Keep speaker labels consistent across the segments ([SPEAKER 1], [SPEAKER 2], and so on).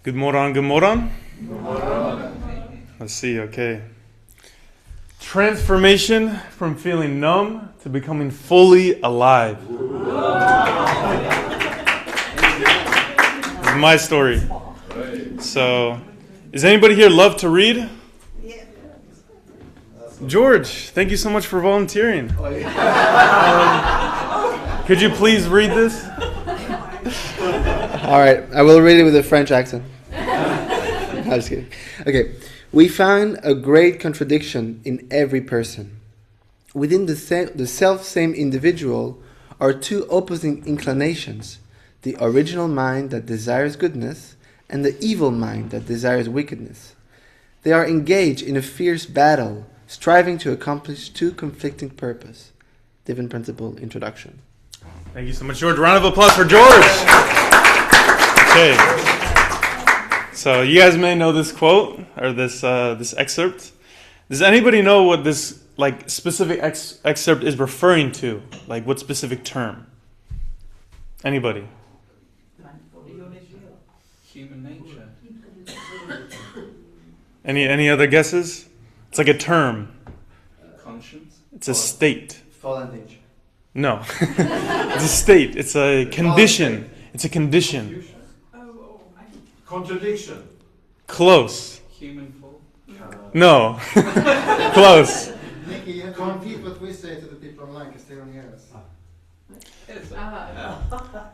[SPEAKER 1] Good morning, good morning. Let's see, okay. Transformation from feeling numb to becoming fully alive. This is my story. So, does anybody here love to read? George, thank you so much for volunteering. Could you please read this?
[SPEAKER 2] All right, I will read it with a French accent. I'm just kidding. Okay, we find a great contradiction in every person. Within the self-same individual are two opposing inclinations, the original mind that desires goodness and the evil mind that desires wickedness. They are engaged in a fierce battle, striving to accomplish two conflicting purposes. Divine Principle Introduction.
[SPEAKER 1] Thank you so much, George. Round of applause for George. Okay. So you guys may know this quote or this excerpt. Does anybody know what this specific excerpt is referring to? Like what specific term? Anybody?
[SPEAKER 3] Human nature.
[SPEAKER 1] Any other guesses? It's like a term.
[SPEAKER 3] Conscience.
[SPEAKER 1] It's a state.
[SPEAKER 2] Fallen nature.
[SPEAKER 1] No. It's a state. It's a condition. It's a condition.
[SPEAKER 4] Contradiction.
[SPEAKER 1] Close.
[SPEAKER 3] Human fall.
[SPEAKER 1] No. Close.
[SPEAKER 5] Nicky, you have to repeat what we say to the people online because they don't hear us.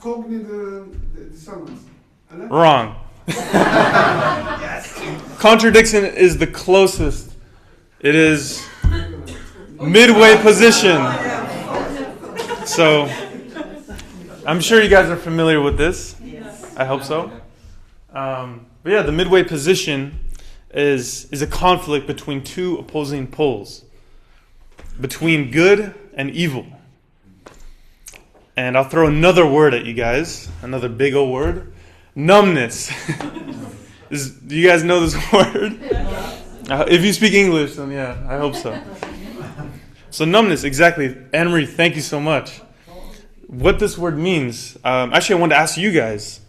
[SPEAKER 4] Cognitive dissonance.
[SPEAKER 1] Wrong.
[SPEAKER 4] Yes.
[SPEAKER 1] Contradiction is the closest. It is midway position. So, I'm sure you guys are familiar with this. I hope so. But yeah, the midway position is a conflict between two opposing poles, between good and evil. And I'll throw another word at you guys, another big old word, numbness. Do you guys know this word? If you speak English, then yeah, I hope so. So numbness, exactly. Anne-Marie, thank you so much. What this word means, actually I wanted to ask you guys,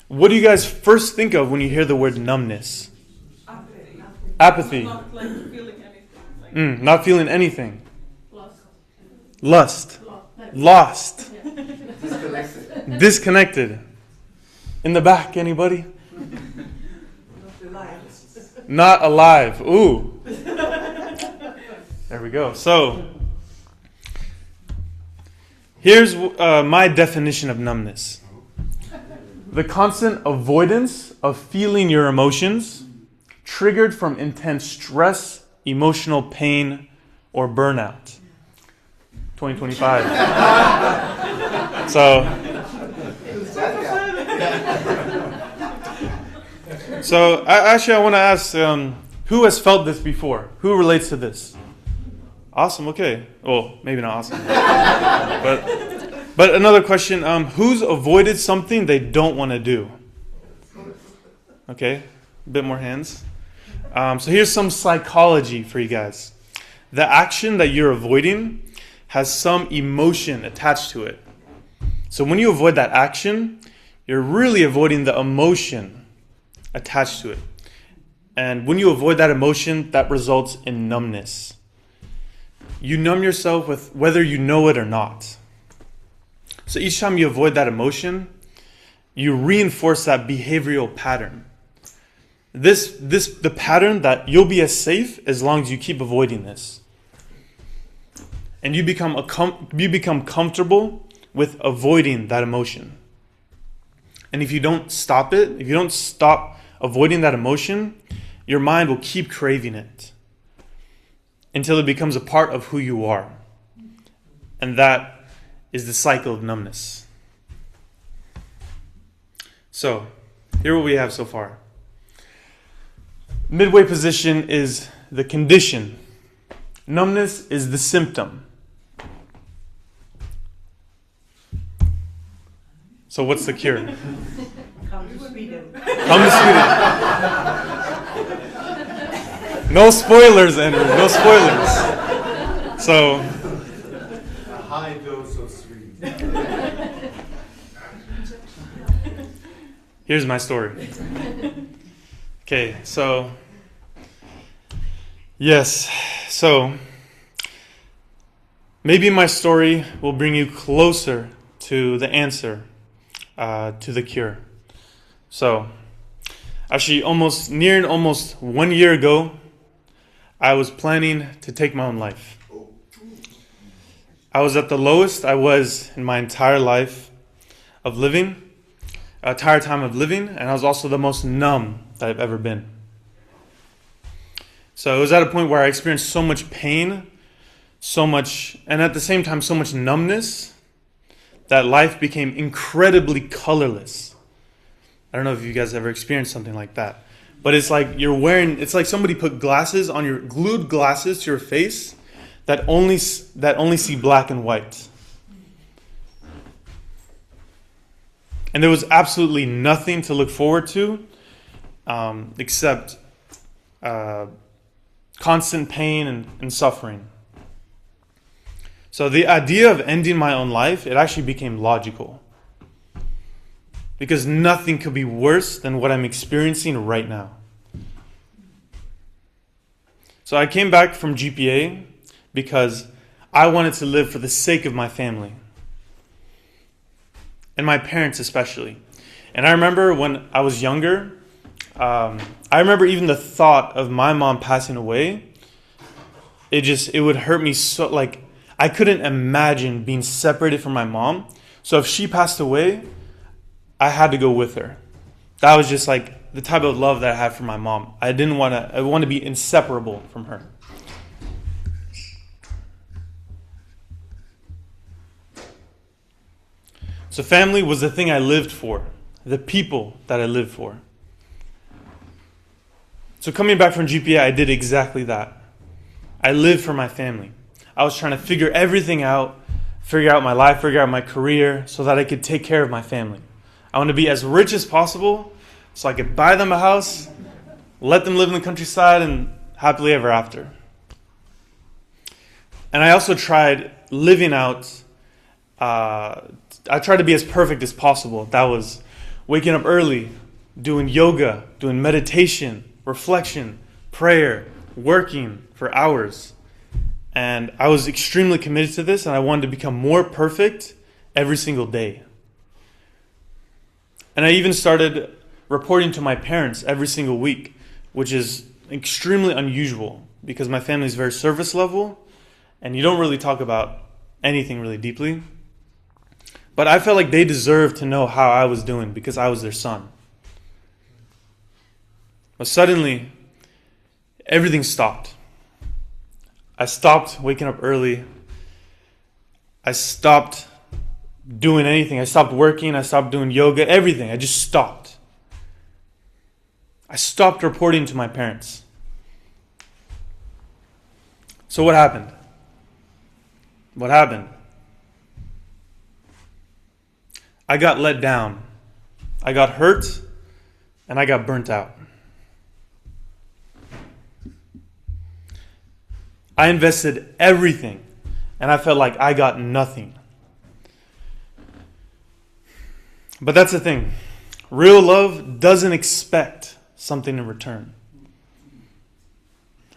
[SPEAKER 1] what do you guys first think of when you hear the word numbness? Apathy.
[SPEAKER 6] Not like feeling anything.
[SPEAKER 1] Not feeling anything.
[SPEAKER 6] Lost.
[SPEAKER 1] Lost.
[SPEAKER 5] Disconnected.
[SPEAKER 1] Disconnected. In the back, anybody? Not alive. Ooh. There we go. So, here's my definition of numbness. The constant avoidance of feeling your emotions triggered from intense stress, emotional pain, or burnout. 2025. So I want to ask, who has felt this before? Who relates to this? Awesome, okay. Well, maybe not awesome. But another question, who's avoided something they don't want to do? Okay, a bit more hands. So here's some psychology for you guys. The action that you're avoiding has some emotion attached to it. So when you avoid that action, you're really avoiding the emotion attached to it. And when you avoid that emotion, that results in numbness. You numb yourself with whether you know it or not. So each time you avoid that emotion, you reinforce that behavioral pattern. The pattern that you'll be as safe as long as you keep avoiding this. And you become comfortable with avoiding that emotion. And if you don't stop it, if you don't stop avoiding that emotion, your mind will keep craving it until it becomes a part of who you are. And that is the cycle of numbness. So, here what we have so far. Midway position is the condition. Numbness is the symptom. So what's the cure?
[SPEAKER 6] Come to Sweden.
[SPEAKER 1] Come to Sweden. No spoilers, Andrew. No spoilers. So,
[SPEAKER 4] A high dose of sweet.
[SPEAKER 1] here's my story. Okay, so yes, so maybe my story will bring you closer to the answer, to the cure. So, actually, almost 1 year ago, I was planning to take my own life. I was at the lowest I was in my entire life of living, entire time of living, and I was also the most numb that I've ever been. So it was at a point where I experienced so much pain, so much, and at the same time, so much numbness, that life became incredibly colorless. I don't know if you guys ever experienced something like that. But it's like it's like somebody put glued glasses to your face that only see black and white. And there was absolutely nothing to look forward to except constant pain and suffering. So the idea of ending my own life, it actually became logical. Because nothing could be worse than what I'm experiencing right now. So I came back from GPA because I wanted to live for the sake of my family. And my parents especially. And I remember when I was younger, I remember even the thought of my mom passing away, it would hurt me so, like, I couldn't imagine being separated from my mom. So if she passed away, I had to go with her. That was just like the type of love that I had for my mom. I wanted to be inseparable from her. So family was the thing I lived for, the people that I lived for. So coming back from GPA, I did exactly that. I lived for my family. I was trying to figure everything out, figure out my life, figure out my career, so that I could take care of my family. I want to be as rich as possible so I could buy them a house, let them live in the countryside, and happily ever after. And I also tried living out, I tried to be as perfect as possible. That was waking up early, doing yoga, doing meditation, reflection, prayer, working for hours. And I was extremely committed to this, and I wanted to become more perfect every single day. And I even started reporting to my parents every single week, which is extremely unusual because my family is very surface level and you don't really talk about anything really deeply. But I felt like they deserved to know how I was doing because I was their son. But suddenly, everything stopped. I stopped waking up early. I stopped doing anything. I stopped working. I stopped doing yoga. Everything. I just stopped. I stopped reporting to my parents. So what happened? What happened? I got let down. I got hurt. And I got burnt out. I invested everything. And I felt like I got nothing. But that's the thing. Real love doesn't expect something in return.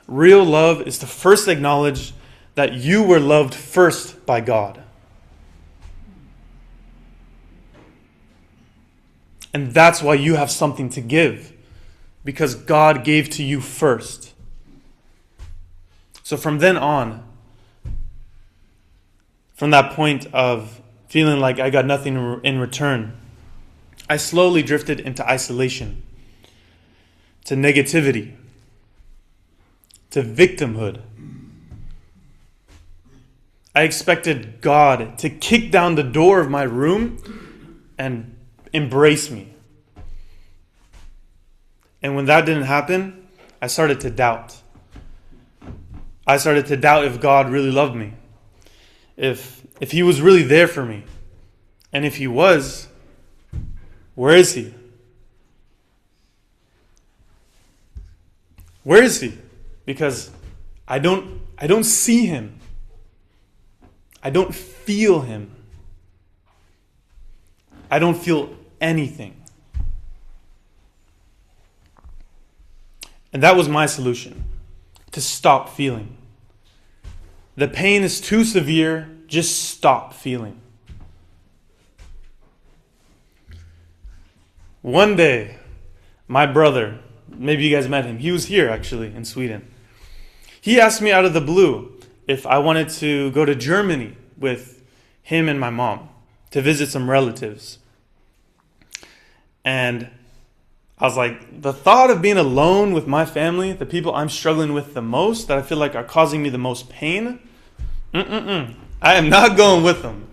[SPEAKER 1] Real love is to first acknowledge that you were loved first by God. And that's why you have something to give. Because God gave to you first. So from then on, from that point of feeling like I got nothing in return, I slowly drifted into isolation, to negativity, to victimhood. I expected God to kick down the door of my room and embrace me. And when that didn't happen, I started to doubt. I started to doubt if God really loved me. If He was really there for me. And if He was, where is He? Where is He? Because I don't see Him. I don't feel Him. I don't feel anything. And that was my solution, to stop feeling. The pain is too severe, just stop feeling. One day, my brother, maybe you guys met him, he was here actually in Sweden. He asked me out of the blue if I wanted to go to Germany with him and my mom to visit some relatives. And I was like, the thought of being alone with my family, the people I'm struggling with the most, that I feel like are causing me the most pain, I am not going with them.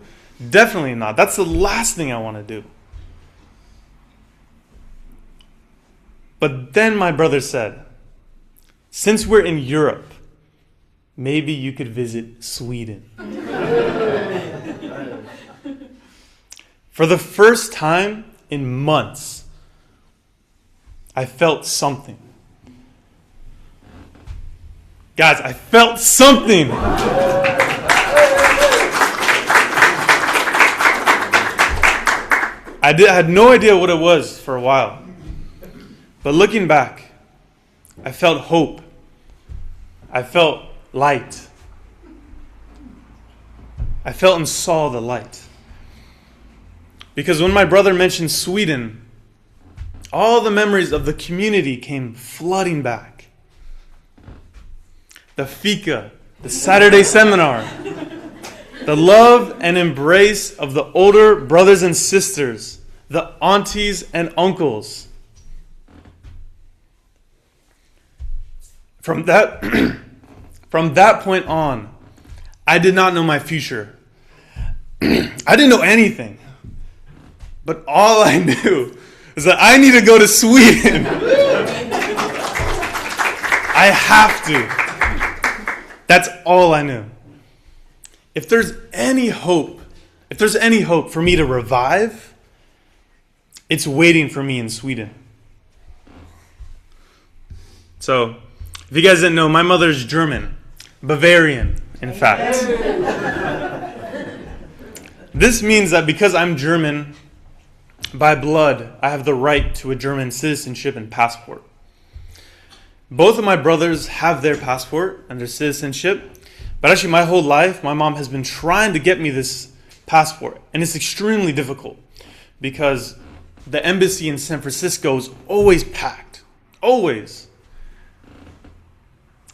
[SPEAKER 1] Definitely not. That's the last thing I want to do. But then my brother said, since we're in Europe, maybe you could visit Sweden. For the first time in months, I felt something. Guys, I felt something. I had no idea what it was for a while. But looking back, I felt hope. I felt light. I felt and saw the light. Because when my brother mentioned Sweden, all the memories of the community came flooding back. The fika, the Saturday seminar, the love and embrace of the older brothers and sisters, the aunties and uncles. From that point on, I did not know my future. I didn't know anything. But all I knew is that I need to go to Sweden. I have to. That's all I knew. If there's any hope for me to revive, it's waiting for me in Sweden. So, if you guys didn't know, my mother's German, Bavarian, in fact. This means that because I'm German, by blood, I have the right to a German citizenship and passport. Both of my brothers have their passport and their citizenship, but actually my whole life, my mom has been trying to get me this passport, and it's extremely difficult because the embassy in San Francisco is always packed, always.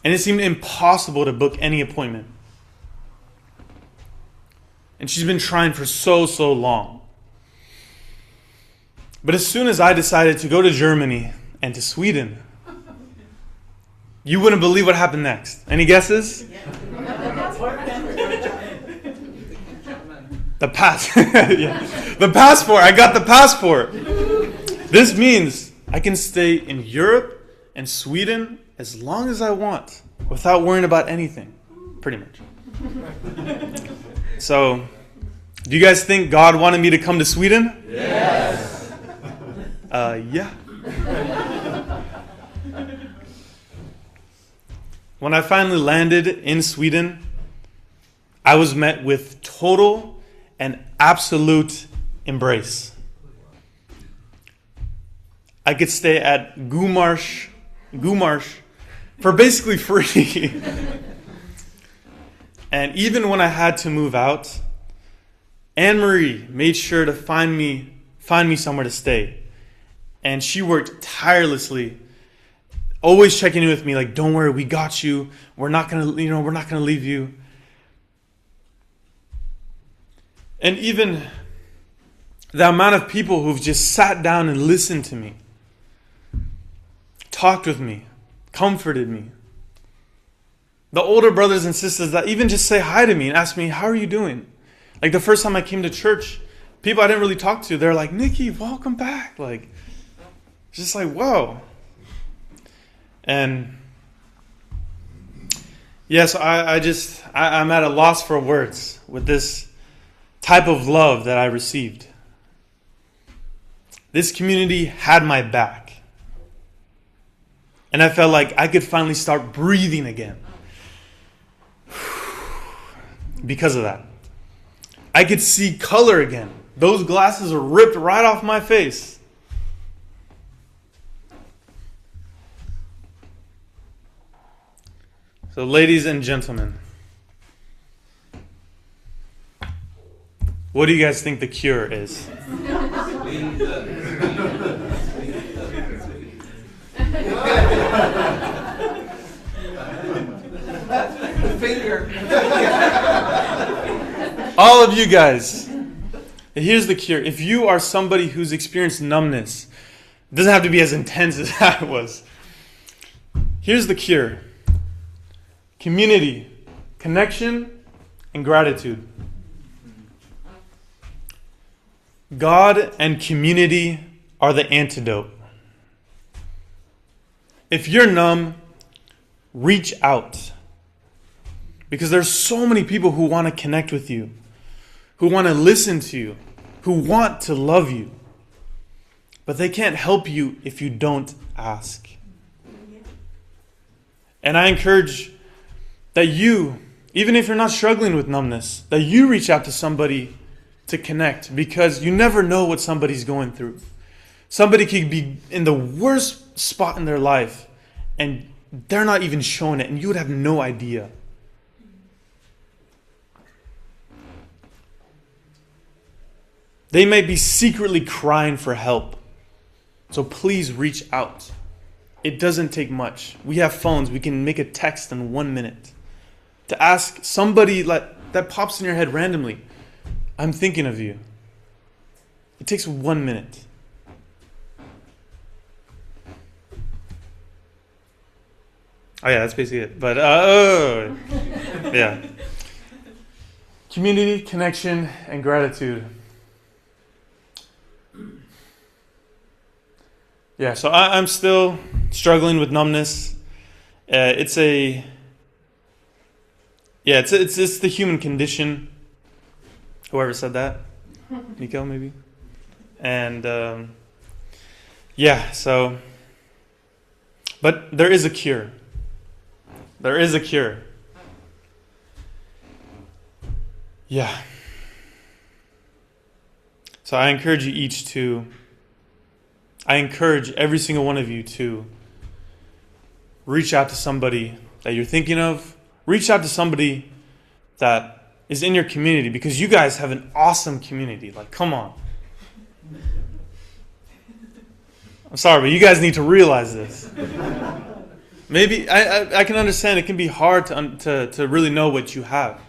[SPEAKER 1] And it seemed impossible to book any appointment. And she's been trying for so long. But as soon as I decided to go to Germany and to Sweden, you wouldn't believe what happened next. Any guesses? The passport. I got the passport. This means I can stay in Europe and Sweden as long as I want without worrying about anything. Pretty much. So, do you guys think God wanted me to come to Sweden?
[SPEAKER 4] Yes.
[SPEAKER 1] Yeah. When I finally landed in Sweden, I was met with total and absolute embrace. I could stay at Gumarsh for basically free. And even when I had to move out, Anne-Marie made sure to find me somewhere to stay. And she worked tirelessly, always checking in with me, like, don't worry, we got you. We're not gonna leave you. And even the amount of people who've just sat down and listened to me, talked with me, comforted me. The older brothers and sisters that even just say hi to me and ask me, how are you doing? Like the first time I came to church, people I didn't really talk to, they're like, Nikki, welcome back. Like, just like, whoa. And yes, I'm at a loss for words with this type of love that I received. This community had my back. And I felt like I could finally start breathing again. Because of that. I could see color again. Those glasses were ripped right off my face. So, ladies and gentlemen, what do you guys think the cure is?
[SPEAKER 6] Finger.
[SPEAKER 1] All of you guys, here's the cure. If you are somebody who's experienced numbness, it doesn't have to be as intense as I was. Here's the cure. Community, connection, and gratitude. God and community are the antidote. If you're numb, reach out. Because there's so many people who want to connect with you, who want to listen to you, who want to love you. But they can't help you if you don't ask. And I encourage that you, even if you're not struggling with numbness, that you reach out to somebody to connect, because you never know what somebody's going through. Somebody could be in the worst spot in their life and they're not even showing it, and you would have no idea. They may be secretly crying for help. So please reach out. It doesn't take much. We have phones. We can make a text in 1 minute. To ask somebody that pops in your head randomly, I'm thinking of you. It takes 1 minute. Oh yeah, that's basically it. But yeah. Community, connection, and gratitude. Yeah, so I'm still struggling with numbness. It's the human condition. Whoever said that, Nico maybe, and so. But there is a cure. There is a cure. Yeah. So I encourage every single one of you to reach out to somebody that you're thinking of. Reach out to somebody that is in your community, because you guys have an awesome community. Like, come on. I'm sorry, but you guys need to realize this. Maybe I can understand it can be hard to really know what you have.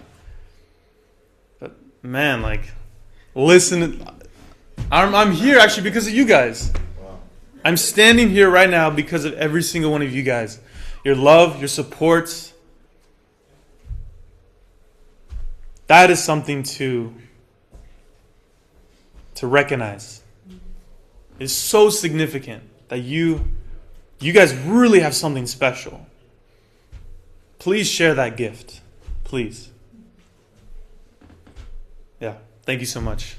[SPEAKER 1] But man, like, listen. I'm here actually because of you guys. I'm standing here right now because of every single one of you guys. Your love, your support. That is something to recognize. It's so significant that you guys really have something special. Please share that gift. Please. Yeah. Thank you so much.